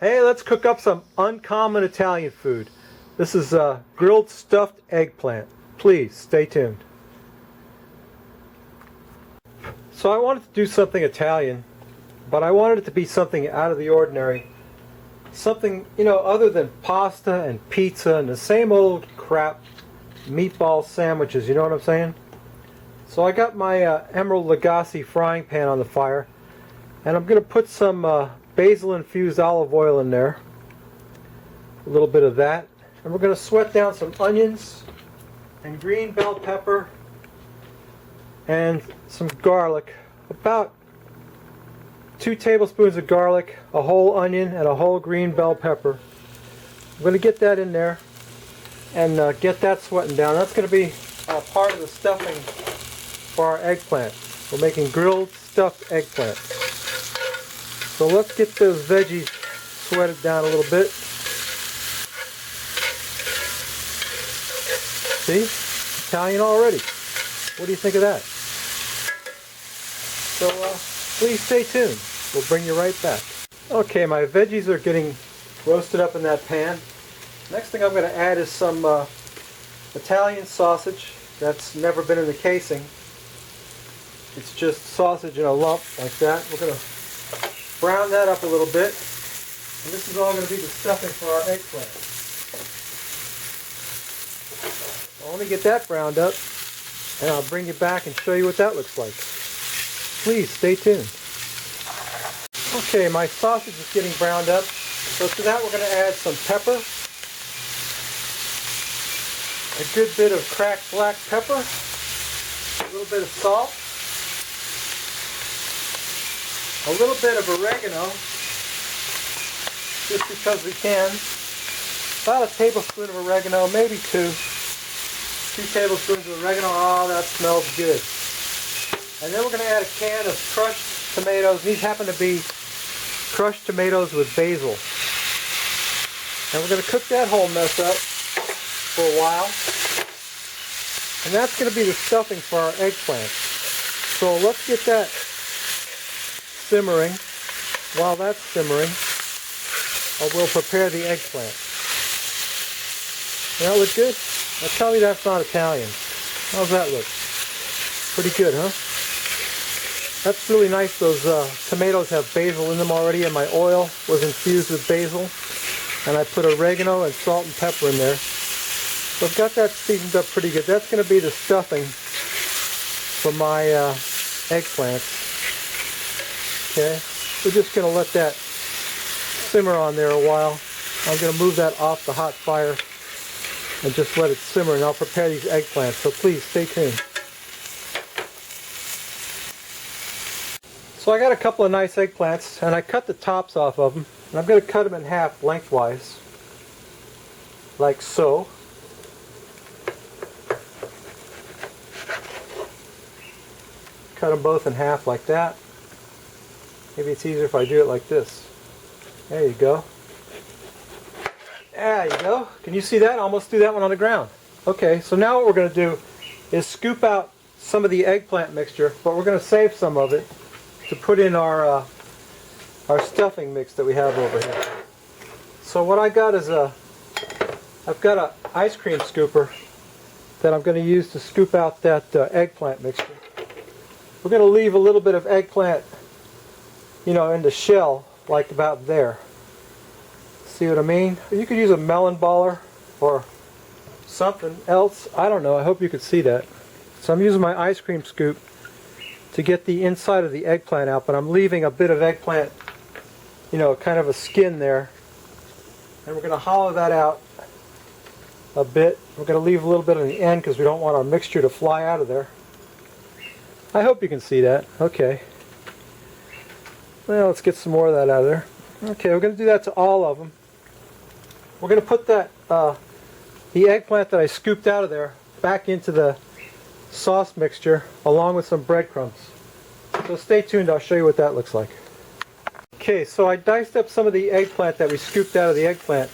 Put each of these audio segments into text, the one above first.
Hey, let's cook up some uncommon Italian food. This is grilled stuffed eggplant. Please stay tuned. So I wanted to do something Italian, but I wanted it to be something out of the ordinary. Something, other than pasta and pizza and the same old crap meatball sandwiches, you know what I'm saying? So I got my Emerald Lagasse frying pan on the fire, and I'm going to put some Basil infused olive oil in there. A little bit of that. And we're going to sweat down some onions and green bell pepper and some garlic. About 2 tablespoons of garlic, a whole onion, and a whole green bell pepper. I'm going to get that in there and get that sweating down. That's going to be part of the stuffing for our eggplant. We're making grilled stuffed eggplant. So let's get those veggies sweated down a little bit. See? Italian already. What do you think of that? So please stay tuned. We'll bring you right back. Okay, my veggies are getting roasted up in that pan. Next thing I'm going to add is some Italian sausage that's never been in the casing. It's just sausage in a lump like that. We're going to brown that up a little bit. And this is all going to be the stuffing for our eggplant. I'll only get that browned up, and I'll bring you back and show you what that looks like. Please stay tuned. Okay, my sausage is getting browned up. So to that we're going to add some pepper, a good bit of cracked black pepper, a little bit of salt, a little bit of oregano, just because we can. About a tablespoon of oregano, maybe 2 tablespoons of oregano. Oh, that smells good. And then we're going to add a can of crushed tomatoes. These happen to be crushed tomatoes with basil. And we're going to cook that whole mess up for a while. And that's going to be the stuffing for our eggplant. So let's get that simmering. While that's simmering, we'll prepare the eggplant. That look good? Now tell me that's not Italian. How's that look? Pretty good, huh? That's really nice. Those tomatoes have basil in them already, and my oil was infused with basil. And I put oregano and salt and pepper in there. So I've got that seasoned up pretty good. That's going to be the stuffing for my eggplants. Okay, we're just going to let that simmer on there a while. I'm going to move that off the hot fire and just let it simmer, and I'll prepare these eggplants. So please stay tuned. So I got a couple of nice eggplants, and I cut the tops off of them, and I'm going to cut them in half lengthwise, like so. Cut them both in half like that. Maybe it's easier if I do it like this. There you go. There you go. Can you see that? I almost threw that one on the ground. Okay, so now what we're going to do is scoop out some of the eggplant mixture, but we're going to save some of it to put in our stuffing mix that we have over here. So what I got is I've got an ice cream scooper that I'm going to use to scoop out that eggplant mixture. We're going to leave a little bit of eggplant, in the shell, like about there. See what I mean? You could use a melon baller or something else. I don't know. I hope you could see that. So I'm using my ice cream scoop to get the inside of the eggplant out, but I'm leaving a bit of eggplant, kind of a skin there. And we're going to hollow that out a bit. We're going to leave a little bit on the end because we don't want our mixture to fly out of there. I hope you can see that. Okay. Well, let's get some more of that out of there. Okay, we're going to do that to all of them. We're going to put that the eggplant that I scooped out of there back into the sauce mixture along with some breadcrumbs. So stay tuned, I'll show you what that looks like. Okay, so I diced up some of the eggplant that we scooped out of the eggplant.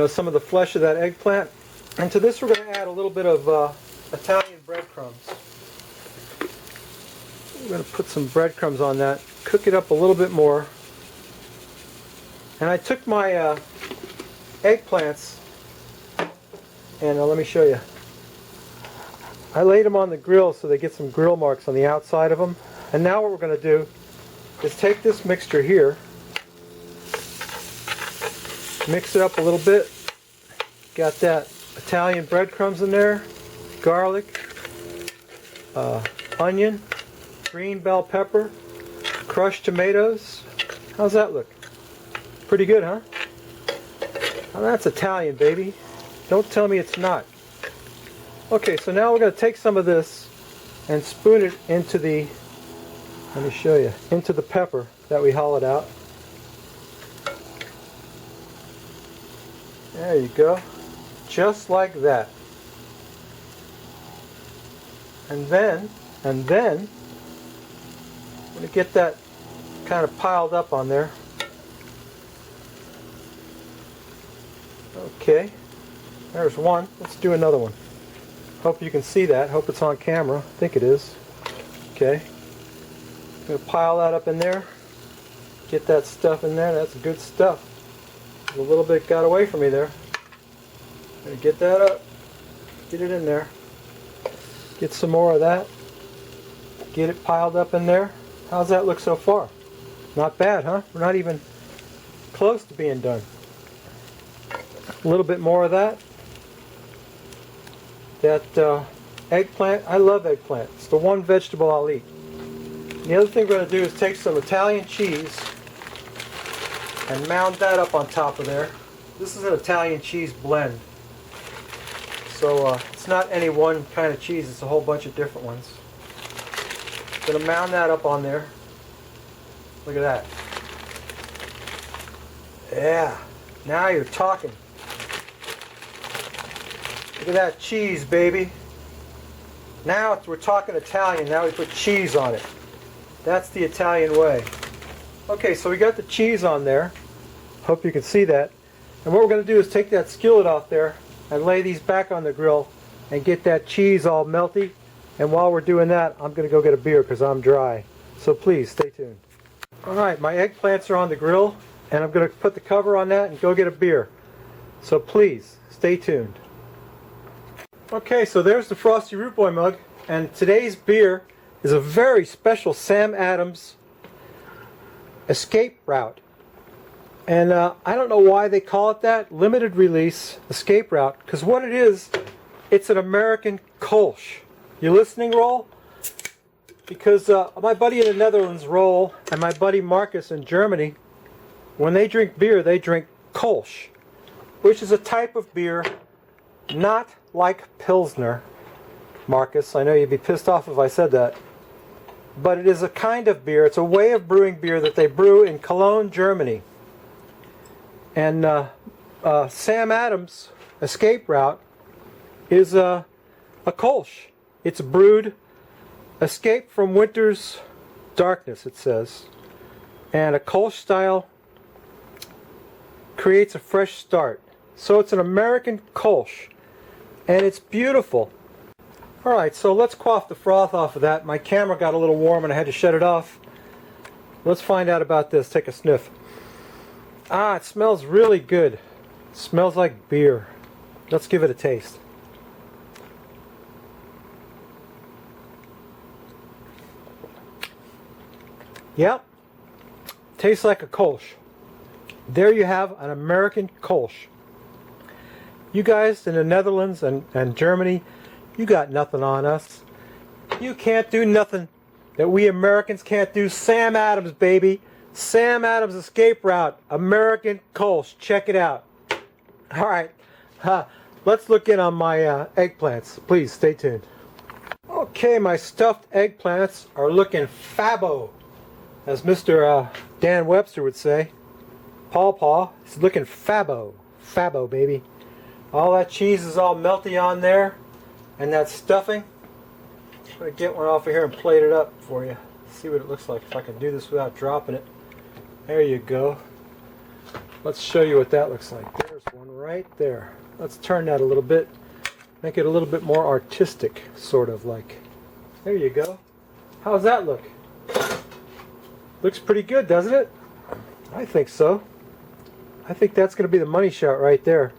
Some of the flesh of that eggplant. And to this we're going to add a little bit of Italian breadcrumbs. We're going to put some breadcrumbs on that, cook it up a little bit more, And I took my eggplants and let me show you. I laid them on the grill so they get some grill marks on the outside of them. And now what we're going to do is take this mixture here, mix it up a little bit. Got that Italian breadcrumbs in there, garlic, onion, green bell pepper, crushed tomatoes. How's that look? Pretty good, huh? Well, that's Italian, baby. Don't tell me it's not. Okay, so now we're going to take some of this and spoon it into the, let me show you, into the pepper that we hollowed out. There you go. Just like that. And then, I'm going to get that kind of piled up on there. Okay, there's one. Let's do another one. Hope you can see that. Hope it's on camera. I think it is. Okay. I'm going to pile that up in there. Get that stuff in there. That's good stuff. A little bit got away from me there. I'm going to get that up. Get it in there. Get some more of that. Get it piled up in there. How's that look so far? Not bad, huh? We're not even close to being done. A little bit more of that. That eggplant, I love eggplant. It's the one vegetable I'll eat. The other thing we're going to do is take some Italian cheese and mound that up on top of there. This is an Italian cheese blend. So it's not any one kind of cheese, it's a whole bunch of different ones. Going to mound that up on there. Look at that. Yeah, now you're talking. Look at that cheese, baby. Now we're talking Italian. Now we put cheese on it. That's the Italian way. Okay, so we got the cheese on there. Hope you can see that. And what we're going to do is take that skillet off there and lay these back on the grill and get that cheese all melty. And while we're doing that, I'm going to go get a beer because I'm dry. So please, stay tuned. Alright, my eggplants are on the grill and I'm going to put the cover on that and go get a beer. So please, stay tuned. Okay, so there's the Frosty Root Boy mug, and today's beer is a very special Sam Adams Escape Route. And I don't know why they call it that, limited release Escape Route, because what it is, it's an American Kolsch. You listening, Roll? Because my buddy in the Netherlands, Roll, and my buddy Marcus in Germany, when they drink beer, they drink Kolsch, which is a type of beer not like Pilsner, Marcus. I know you'd be pissed off if I said that. But it is a kind of beer. It's a way of brewing beer that they brew in Cologne, Germany. And Sam Adams' Escape Route is a Kolsch. It's brewed, escape from winter's darkness, it says. And a Kolsch style creates a fresh start. So it's an American Kolsch. And it's beautiful. Alright, so let's quaff the froth off of that. My camera got a little warm and I had to shut it off. Let's find out about this. Take a sniff. Ah, it smells really good. It smells like beer. Let's give it a taste. Yep. Tastes like a Kolsch. There you have an American Kolsch. You guys in the Netherlands and Germany, you got nothing on us. You can't do nothing that we Americans can't do. Sam Adams, baby. Sam Adams Escape Route. American Kolsch. Check it out. Alright. Let's look in on my eggplants. Please, stay tuned. Okay, my stuffed eggplants are looking fabo. As Mr. Dan Webster would say. Paw, he's looking fabo. Fabo, baby. All that cheese is all melty on there, and that stuffing. I'm going to get one off of here and plate it up for you. See what it looks like if I can do this without dropping it. There you go. Let's show you what that looks like. There's one right there. Let's turn that a little bit. Make it a little bit more artistic, sort of like. There you go. How's that look? Looks pretty good, doesn't it? I think so. I think that's going to be the money shot right there.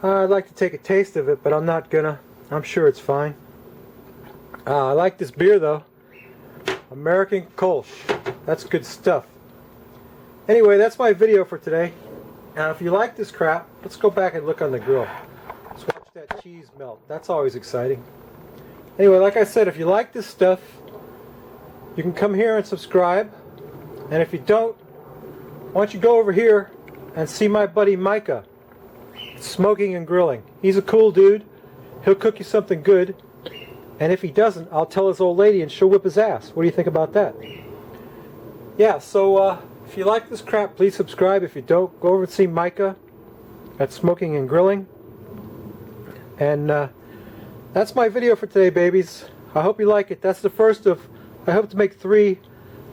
I'd like to take a taste of it, but I'm not gonna. I'm sure it's fine. I like this beer though. American Kolsch. That's good stuff. Anyway, that's my video for today. Now, if you like this crap, let's go back and look on the grill. Let's watch that cheese melt. That's always exciting. Anyway, like I said, if you like this stuff, you can come here and subscribe. And if you don't, why don't you go over here and see my buddy Micah, smoking and grilling. He's a cool dude. He'll cook you something good. And if he doesn't, I'll tell his old lady and she'll whip his ass. What do you think about that? Yeah, so if you like this crap, please subscribe. If you don't, go over and see Micah at Smoking and Grilling. And that's my video for today, babies. I hope you like it. That's the first of, I hope to make 3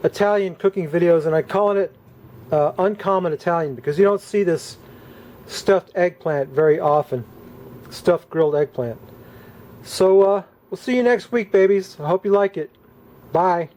Italian cooking videos, and I'm calling it Uncommon Italian because you don't see this stuffed eggplant very often. Stuffed grilled eggplant. So we'll see you next week, babies. I hope you like it. Bye.